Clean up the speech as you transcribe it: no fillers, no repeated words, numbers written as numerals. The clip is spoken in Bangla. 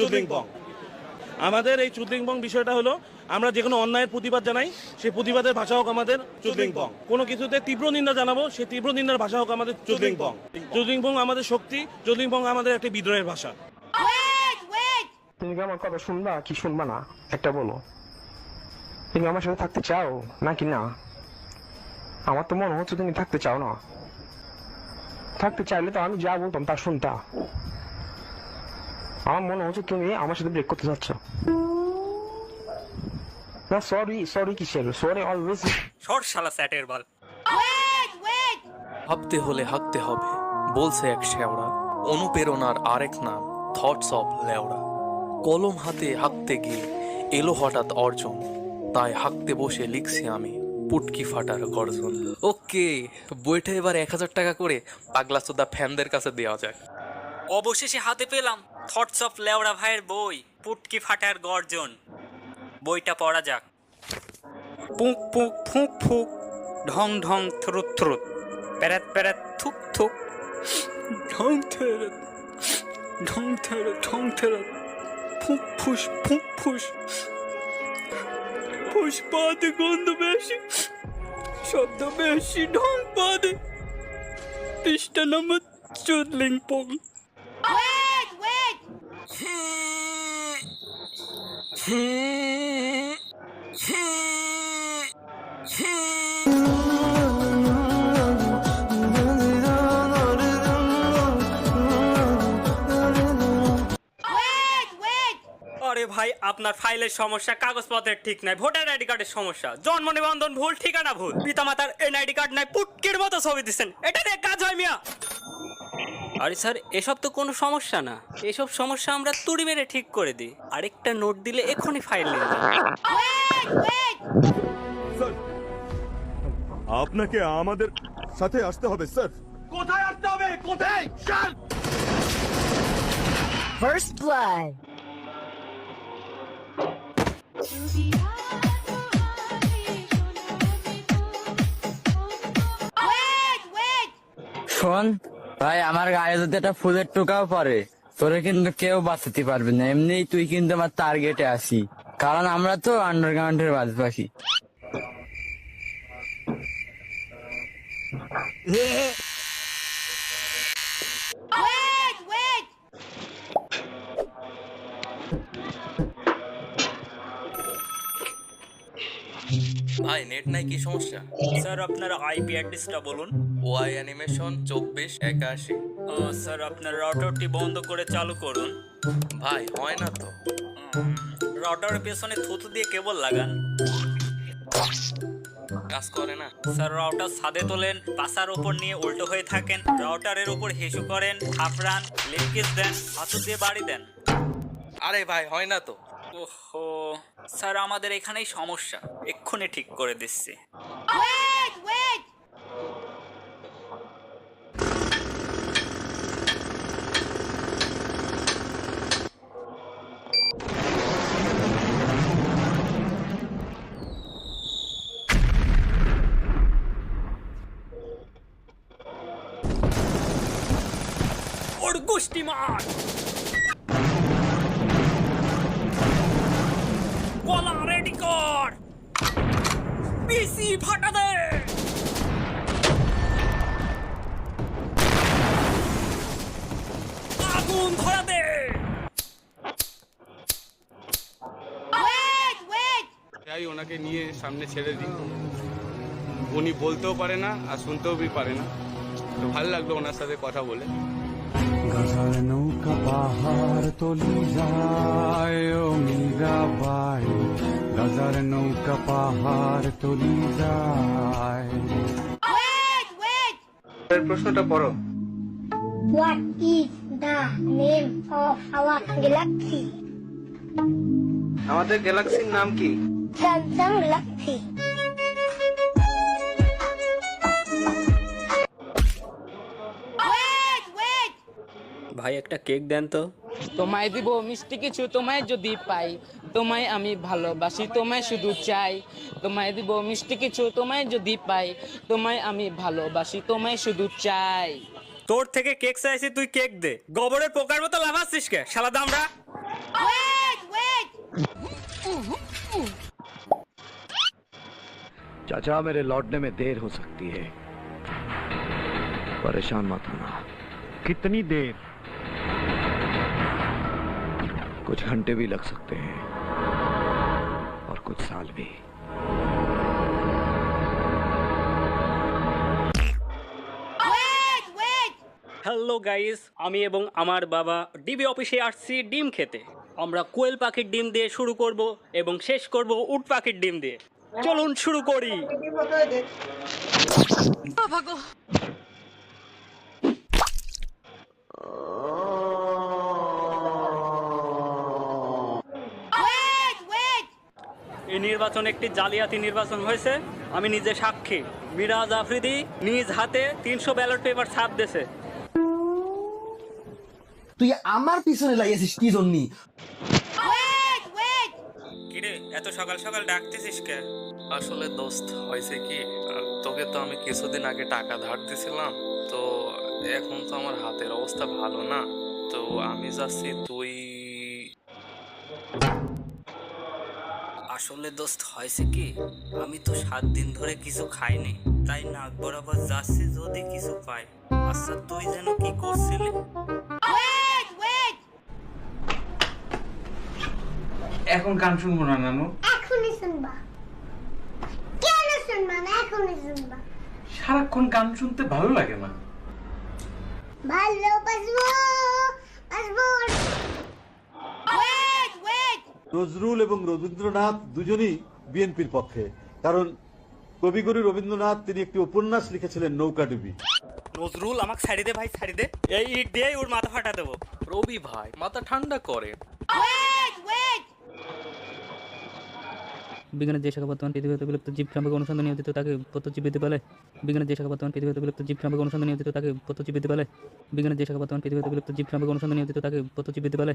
চুদলিংপং। আমাদের এই চুদলিংপং বিষয়টা হলো আমরা যে কোনো অন্যায়ের প্রতিবাদ জানাই, সেই প্রতিবাদের ভাষা হোক আমাদের চুদলিংপং। কোনো কিছুতে তীব্র নিন্দা জানাবো, সেই তীব্র নিন্দার ভাষা হোক আমাদের চুদলিংপং। চুদলিংপং আমাদের শক্তি, চুদলিংপং আমাদের একটি বিদ্রোহের ভাষা। তুমি কি আমার কথা শুনবা কি শুনবা না একটা বলো? তুমি আমার সাথে থাকতে চাও নাকি না? আমার তো মনে হচ্ছে তুমি থাকতে চাও না। থাকতে চাইলে তো আমি যা বলতাম তা শুনতা। আমার মনে হচ্ছে তুমি আমার সাথে ব্রেক করতে চাচ্ছ। না সরি কিসের সরি? অলওয়েজ শর্ট শালা স্যাটের বল। ভাবতে হলে হাঁকতে হবে বলছে এক শেওড়া, অনুপ্রেরণার আরেক নাম থটস অফ লেওড়া। কলম হাতে হাঁকতে গিয়ে এলো হঠাৎ অর্জন, তাই হাঁকতে বসে লিখছি আমি পুটকি ফাটার গর্জন। ওকে, বইটা এবার 1000 টাকা করে পাগলা চোদা ফ্যানদের কাছে দেওয়া যায়। অবশেষে হাতে পেলাম থটস অফ লেওড়া ভাইয়ের বই পুটকি ফাটার গর্জন। বইটা পড়া যাক। পুক পুক ফুক ফুক, ঢং ঢং থ্রুত থ্রুত, প্যারাত প্যারাত থুক থুক, ঢং থেরাত ঢং থেরাত ঢং থেরাত, ফুক ফুস ফুক ফুস, ফুস পাতে গন্ধ বেশি, শব্দ বেশি, ঢং পাদে, পৃষ্ঠা নম্বর চুদলিংপং। আরে ভাই, আপনার ফাইলের সমস্যা, কাগজপত্রের ঠিক নাই, ভোটার আইডি কার্ডের সমস্যা, জন্ম নিবন্ধন ভুল, ঠিকানা ভুল, পিতামাতার এনআইডি কার্ড নাই, পুটকির মতো ছবি দিচ্ছেন, এটা দিয়ে কাজ হয় মিয়া? আরে স্যার, এসব তো কোনো সমস্যা না, এসব সমস্যা আমরা তুড়ি মেরে ঠিক করে দিই। আরেকটা নোট দিলে এখনই ফাইল নিয়ে যাবে। স্যার, আপনাকে আমাদের সাথে আসতে হবে স্যার। কোথায় আসতে হবে? কোথায়? First blood. শোন ভাই, আমার গায়ে যদি একটা ফুলের টোকাও পড়ে, তোরে কিন্তু কেউ বাঁচাতে পারবে না। এমনি তুই কিন্তু আমার টার্গেটে আসি, কারণ আমরা তো আন্ডারগ্রাউন্ডের বাজবাসী। ভাই নেট নাই, কি সমস্যা? স্যার, আপনার আইপি অ্যাড্রেসটা বলুন। Y animation 2481। স্যার, আপনার রাউটারটি বন্ধ করে চালু করুন। ভাই হয় না তো। রাউটারের পেছনে থুতু দিয়ে কেবল লাগান। কাজ করে না। স্যার, রাউটার ছাদে তোলেন, পাশার উপর নিয়ে উল্টো হয়ে থাকেন, রাউটারের উপর হিসু করেন, থাপড়ান, লিঙ্কেজ দেন, হাতু দিয়ে বাড়ি দেন। আরে ভাই হয় না তো। ওহো স্যার, আমাদের এখানেই সমস্যা, এক্ষুনি ঠিক করে দিচ্ছি। ওর গোষ্ঠী মার, কলা রেডি কর, পিসি ফাটা দে। আগুন ধরা দে। যাই ওনাকে নিয়ে সামনে ছেড়ে দিই। উনি বলতেও পারে না আর শুনতেও পারে না, তো ভালো লাগলো ওনার সাথে কথা বলে। গাজার নৌকা পাহাড় তলি যায় ও মীরাবাই, গাজার নৌকা পাহাড় তলি যায়। প্রশ্নটা পড়ো। What is the name of our galaxy? আমাদের গ্যালাক্সির নাম কি? Samsung Galaxy. ভাই, একটা কেক দেন তো। তোমায় দিব মিষ্টি কিছু, তোমায় যদি পাই, তোমায় আমি ভালোবাসি, তোমায় শুধু চাই। তোমায় দিব মিষ্টি কিছু, তোমায় যদি পাই, তোমায় আমি ভালোবাসি, তোমায় শুধু চাই। তোর থেকে কেক চাইছি, তুই কেক দে। গোবরের পোকার মতো লাফাচ্ছিস কে শালা দামড়া? चाचा मेरे लौटने में देर हो सकती है, परेशान मत होना। कितनी देर? कुछ घंटे भी लग सकते हैं और कुछ साल भी। হ্যালো গাইস, আমি এবং আমার বাবা ডিবি অফিসে আসছি ডিম খেতে। আমরা কোয়েল পাখির ডিম দিয়ে শুরু করব এবং শেষ করব উট পাখির ডিম দিয়ে। চলুন শুরু করি। এই নির্বাচন একটি জালিয়াতি নির্বাচন হয়েছে, আমি নিজে সাক্ষী। মিরাজ আফ্রিদি নিজ হাতে 300 ব্যালট পেপার ছাপ দিয়েছে। তুই আমার পিছনে লাগিয়েছিস কি জন্য? কিরে, এত সকাল সকাল ডাকতেছিস কে? আসলে দোস্ত হয়েছে কি, তোকে তো আমি কিছুদিন আগে টাকা ধার দিছিলাম, তো এখন তো আমার হাতের অবস্থা ভালো না, তো আমি যাচ্ছি তুই। আসলে দোস্ত হয়েছে কি, আমি তো 7 দিন ধরে কিছু খাইনি, তাই নাক বরাবর যাচ্ছি যদি কিছু পাই। আচ্ছা তুই যেন কি করছিলি? এখন গান শুনবো না নানু, এখনই শুনবা। কেন শুনবা না? এখনই শুনবা। সারাক্ষণ গান শুনতে ভালো লাগে না। ভালোবাসবো আসবো। নজরুল এবং রবীন্দ্রনাথ দুজনই বিএনপির পক্ষে, কারণ কবিগুরু রবীন্দ্রনাথ তিনি একটি উপন্যাস লিখেছিলেন নৌকাডুবি। নজরুল আমাকে ছাড়ি দে ভাই, ছাড়ি দে, এই ইট দিয়ে ওর মাথা ফাটা দেবো। রবি ভাই মাথা ঠান্ডা করে। বিজ্ঞানের যে শাখা বর্তমান পৃথিবীতে বিলুপ্ত জীব সম্পর্কে অনুসন্ধান নিয়োজিত তাকে প্রত্যজীবিত বলে। বিজ্ঞানের যে শাখা বর্তমান পৃথিবীতে বিলুপ্ত জীব সম্পর্কে অনুসন্ধান নিয়োজিত তাকে প্রত্যজীবিত বলে। বিজ্ঞানের যে শাখা বর্তমান পৃথিবীতে বিলুপ্ত জীব সম্পর্কে অনুসন্ধান নিয়োজিত তাকে প্রত্যজীবিত বলে।